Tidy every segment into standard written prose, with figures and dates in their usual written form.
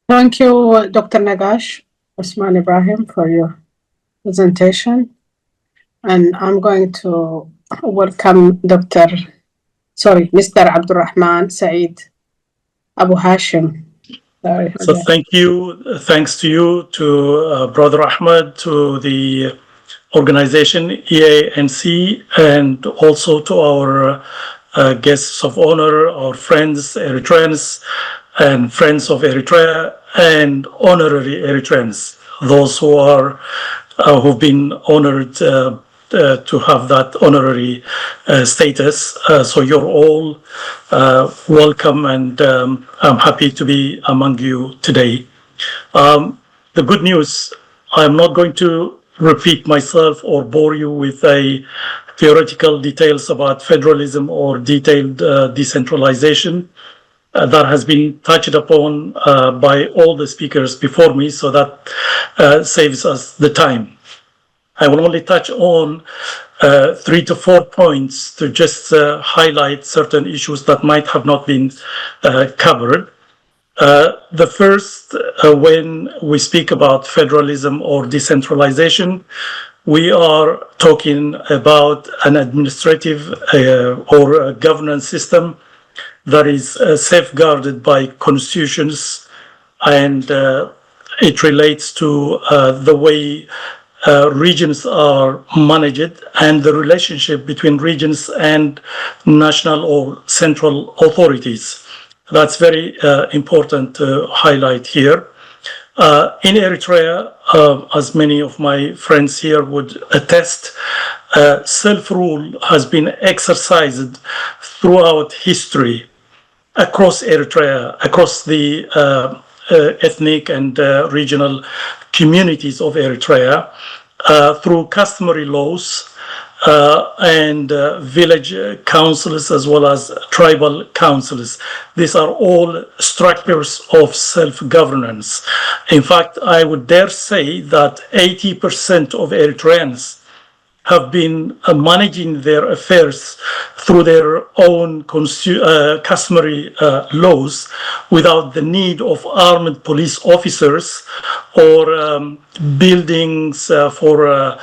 Thank you, Dr. Nagash Osman Ibrahim, for your presentation. And I'm going to welcome Mr. Abdurahman Sayed Abu Hashim. Sorry for So that. thank you. Thanks to you, to Brother Ahmed, to the organization EANC, and also to our guests of honor, our friends, Eritreans, and friends of Eritrea, and honorary Eritreans, those who've been honored to have that honorary status. So you're all welcome, and I'm happy to be among you today. The good news, I'm not going to repeat myself or bore you with a theoretical details about federalism or detailed decentralization. That has been touched upon by all the speakers before me, so that saves us the time. I will only touch on 3 to 4 points to just highlight certain issues that might have not been covered. The first, when we speak about federalism or decentralization, we are talking about an administrative or a governance system that is safeguarded by constitutions, and it relates to the way regions are managed and the relationship between regions and national or central authorities. That's very important to highlight here. In Eritrea, as many of my friends here would attest, self-rule has been exercised throughout history across Eritrea, across the ethnic and regional communities of Eritrea, through customary laws and village councils as well as tribal councils. These are all structures of self-governance. In fact, I would dare say that 80% of Eritreans have been managing their affairs through their own customary laws without the need of armed police officers or buildings for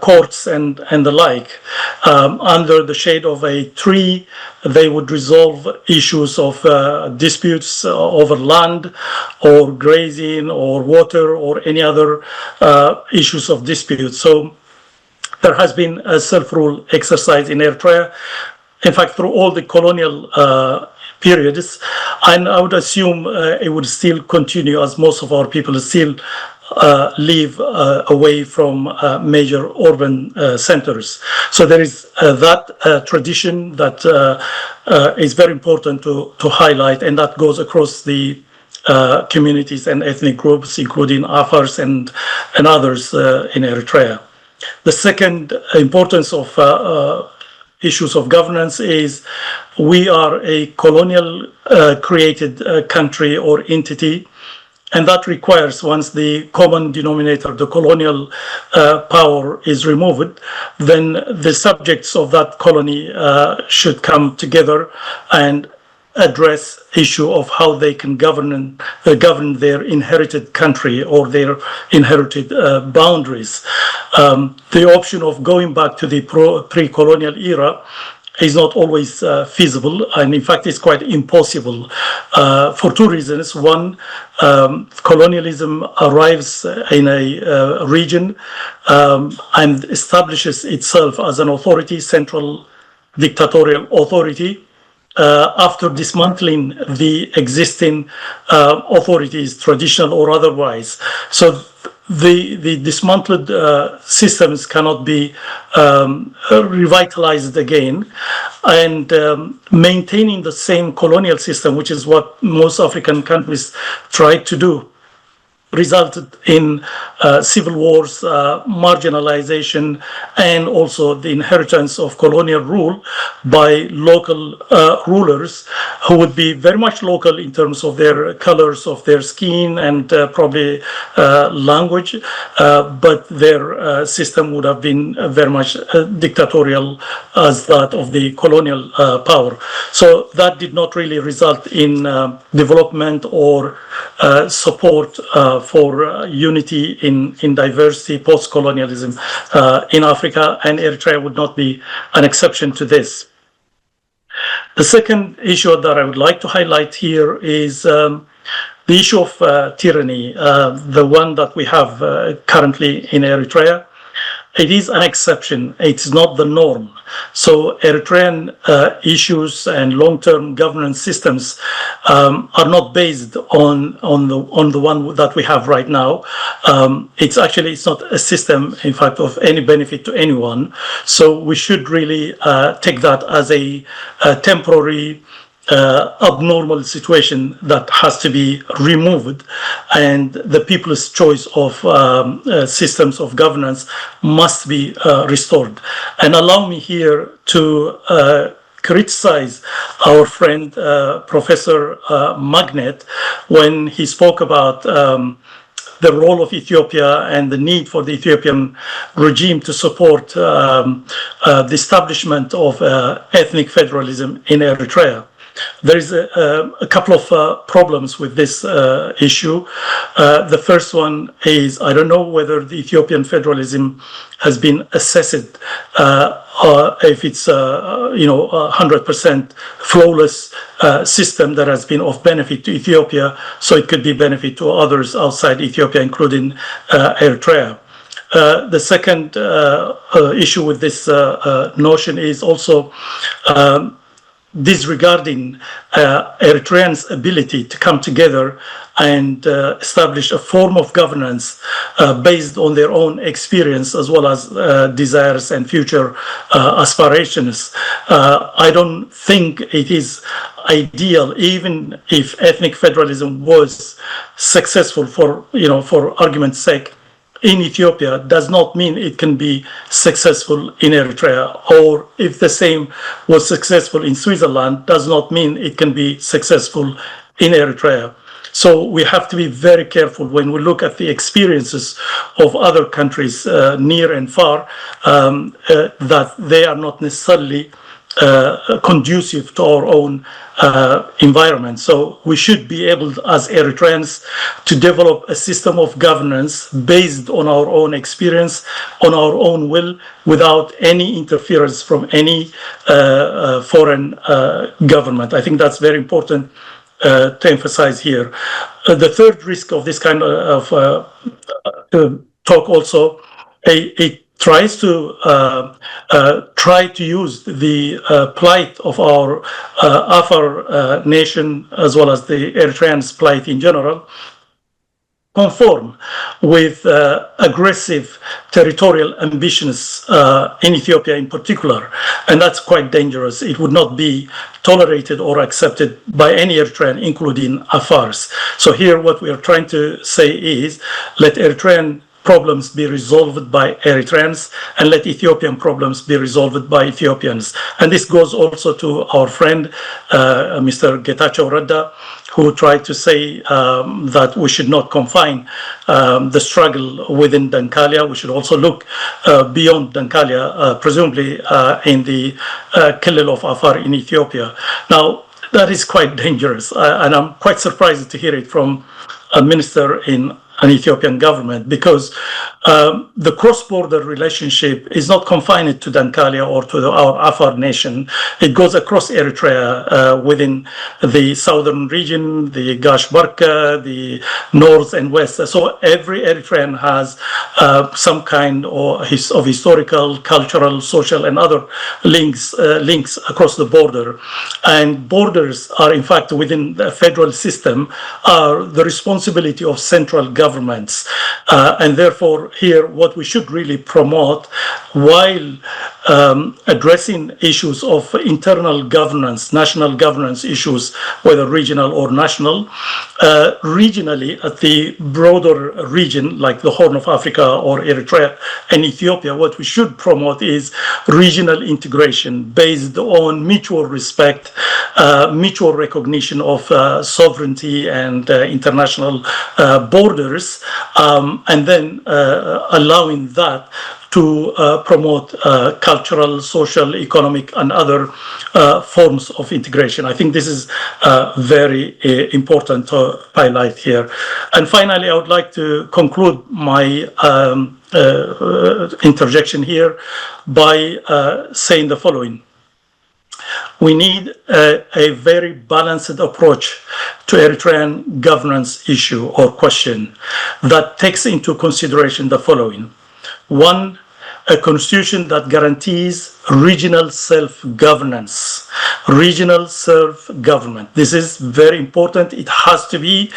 courts and the like. Under the shade of a tree, they would resolve issues of disputes over land or grazing or water or any other issues of dispute. So there has been a self-rule exercise in Eritrea, in fact, through all the colonial periods, and I would assume it would still continue as most of our people still live away from major urban centers. So there is that tradition that is very important to highlight, and that goes across the communities and ethnic groups, including Afars and others in Eritrea. The second importance of issues of governance is we are a colonial created country or entity, and that requires, once the common denominator, the colonial power is removed, then the subjects of that colony should come together and address issue of how they can govern their inherited country or their inherited boundaries. The option of going back to the pre-colonial era is not always feasible, and in fact it's quite impossible for two reasons. One, colonialism arrives in a region and establishes itself as an authority, central dictatorial authority, after dismantling the existing authorities, traditional or otherwise. So the dismantled systems cannot be revitalized again, and maintaining the same colonial system, which is what most African countries tried to do, resulted in civil wars, marginalization, and also the inheritance of colonial rule by local rulers who would be very much local in terms of their colors of their skin and probably language, but their system would have been very much dictatorial as that of the colonial power. So that did not really result in development or support for unity in diversity, post-colonialism in Africa, and Eritrea would not be an exception to this. The second issue that I would like to highlight here is the issue of tyranny, the one that we have currently in Eritrea. It is an exception. It's not the norm. So Eritrean issues and long-term governance systems are not based on the one that we have right now. It's not a system, in fact, of any benefit to anyone. So we should really take that as a temporary abnormal situation that has to be removed, and the people's choice of systems of governance must be restored. And allow me here to criticize our friend Professor Magnet when he spoke about the role of Ethiopia and the need for the Ethiopian regime to support the establishment of ethnic federalism in Eritrea. There is a couple of problems with this issue. The first one is, I don't know whether the Ethiopian federalism has been assessed, if it's 100% flawless system that has been of benefit to Ethiopia, so it could be benefit to others outside Ethiopia, including Eritrea. The second issue with this notion is also disregarding Eritreans' ability to come together and establish a form of governance based on their own experience as well as desires and future aspirations. I don't think it is ideal, even if ethnic federalism was successful for argument's sake in Ethiopia, does not mean it can be successful in Eritrea, or if the same was successful in Switzerland, does not mean it can be successful in Eritrea. So we have to be very careful when we look at the experiences of other countries near and far, that they are not necessarily conducive to our own environment. So we should be able, as Eritreans, to develop a system of governance based on our own experience, on our own will, without any interference from any foreign government. I think that's very important to emphasize here. The third risk of this kind of talk also, it tries to use the plight of our Afar nation, as well as the Eritreans' plight in general, conform with aggressive territorial ambitions in Ethiopia in particular. And that's quite dangerous. It would not be tolerated or accepted by any Eritrean, including Afars. So here what we are trying to say is, let Eritrean problems be resolved by Eritreans, and let Ethiopian problems be resolved by Ethiopians. And this goes also to our friend, Mr. Getachew Radda, who tried to say that we should not confine the struggle within Dankalia. We should also look beyond Dankalia, presumably in the Kelil of Afar in Ethiopia. Now, that is quite dangerous, and I'm quite surprised to hear it from a minister in an Ethiopian government, because the cross-border relationship is not confined to Dankalia or to our Afar nation. It goes across Eritrea, within the southern region, the Gash Barka, the north and west. So every Eritrean has some kind of historical, cultural, social, and other links across the border. And borders are, in fact, within the federal system, are the responsibility of central government. governments. And therefore, here, what we should really promote while addressing issues of internal governance, national governance issues, whether regional or national, regionally at the broader region, like the Horn of Africa or Eritrea and Ethiopia, what we should promote is regional integration based on mutual respect, mutual recognition of sovereignty and international borders, and then allowing that to promote cultural, social, economic, and other forms of integration. I think this is very important to highlight here. And finally, I would like to conclude my interjection here by saying the following. We need a very balanced approach to Eritrean governance issue or question that takes into consideration the following. One, a constitution that guarantees regional self-governance, regional self-government. This is very important. It has to be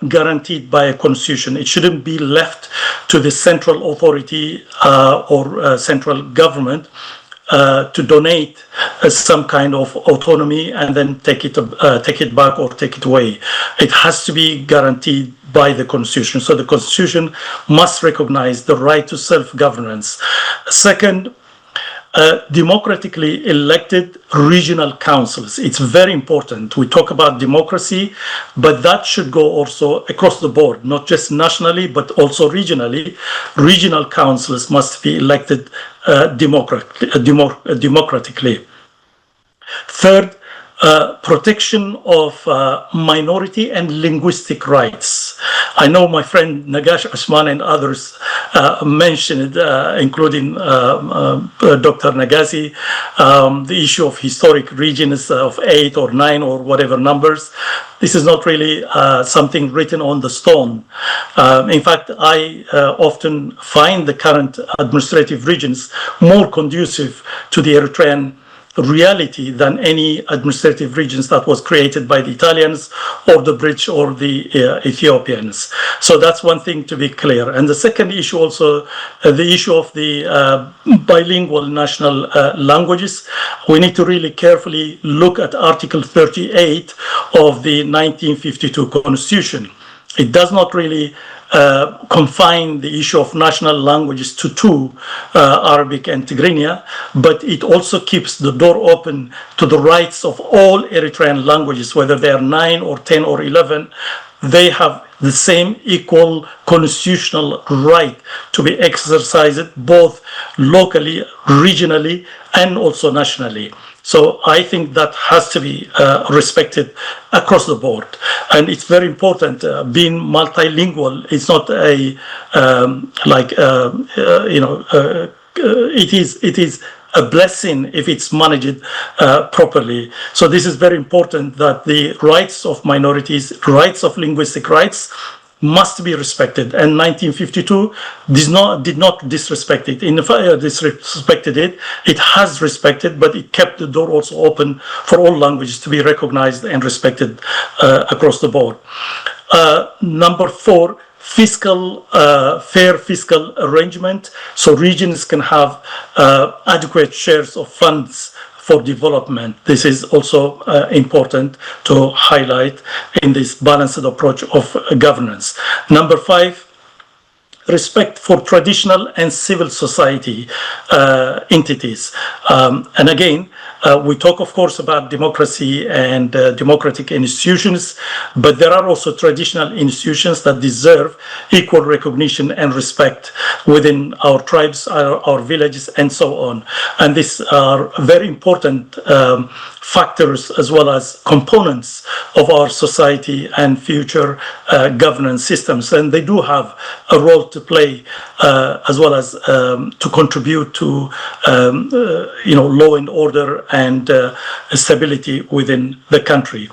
guaranteed by a constitution. It shouldn't be left to the central authority or central government to donate some kind of autonomy and then take it back or take it away. It has to be guaranteed by the constitution. So the constitution must recognize the right to self-governance. Second, democratically elected regional councils. It's very important. We talk about democracy, but that should go also across the board, not just nationally, but also regionally. Regional councils must be elected democratically. Third, protection of minority and linguistic rights. I know my friend Nagash Usman and others mentioned, including Dr. Nagasi, the issue of historic regions of 8 or 9 or whatever numbers. This is not really something written on the stone. In fact, I often find the current administrative regions more conducive to the Eritrean reality than any administrative regions that was created by the Italians or the British or the Ethiopians. So that's one thing to be clear. And the second issue also, the issue of the bilingual national languages. We need to really carefully look at Article 38 of the 1952 Constitution. It does not really confine the issue of national languages to 2, Arabic and Tigrinya, but it also keeps the door open to the rights of all Eritrean languages, whether they are 9 or 10 or 11. They have the same equal constitutional right to be exercised both locally, regionally, and also nationally. So I think that has to be respected across the board. And it's very important, being multilingual, it's not a, it is a blessing if it's managed properly. So this is very important, that the rights of minorities, rights of linguistic rights must be respected, and 1952 did not disrespect it. In fact, disrespected it. It has respected, but it kept the door also open for all languages to be recognized and respected across the board. Number 4, fair fiscal arrangement, so regions can have adequate shares of funds for development. This is also important to highlight in this balanced approach of governance. Number 5, respect for traditional and civil society entities. And again, we talk, of course, about democracy and democratic institutions, but there are also traditional institutions that deserve equal recognition and respect within our tribes, our villages, and so on. And these are very important factors as well as components of our society and future governance systems. And they do have a role to play as well as to contribute to law and order and stability within the country.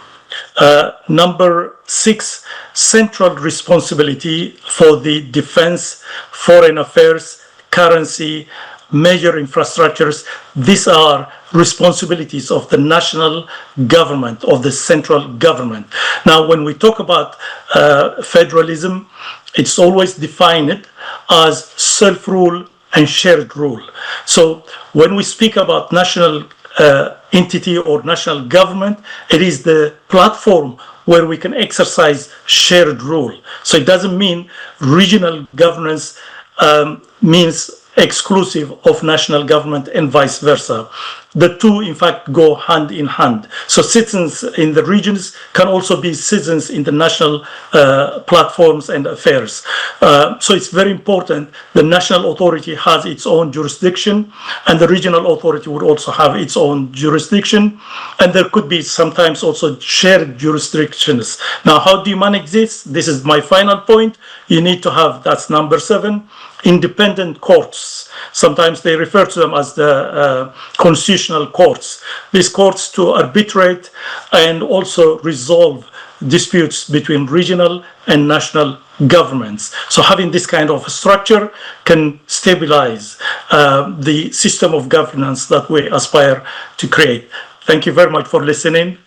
Number 6, central responsibility for the defense, foreign affairs, currency, major infrastructures. These are responsibilities of the national government, of the central government. Now, when we talk about federalism, it's always defined as self-rule and shared rule. So when we speak about national entity or national government, it is the platform where we can exercise shared rule. So it doesn't mean regional governance means exclusive of national government and vice versa. The two, in fact, go hand in hand. So citizens in the regions can also be citizens in the national platforms and affairs. So it's very important. The national authority has its own jurisdiction, and the regional authority would also have its own jurisdiction. And there could be sometimes also shared jurisdictions. Now, how do you manage this? This is my final point. You need to have, that's number 7, independent courts. Sometimes they refer to them as the constitutional courts. These courts to arbitrate and also resolve disputes between regional and national governments. So having this kind of structure can stabilize the system of governance that we aspire to create. Thank you very much for listening,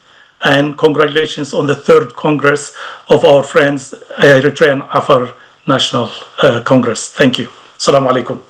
and congratulations on the 3rd Congress of our friends, Eritrean Afar National Congress. Thank you. Assalamu alaikum.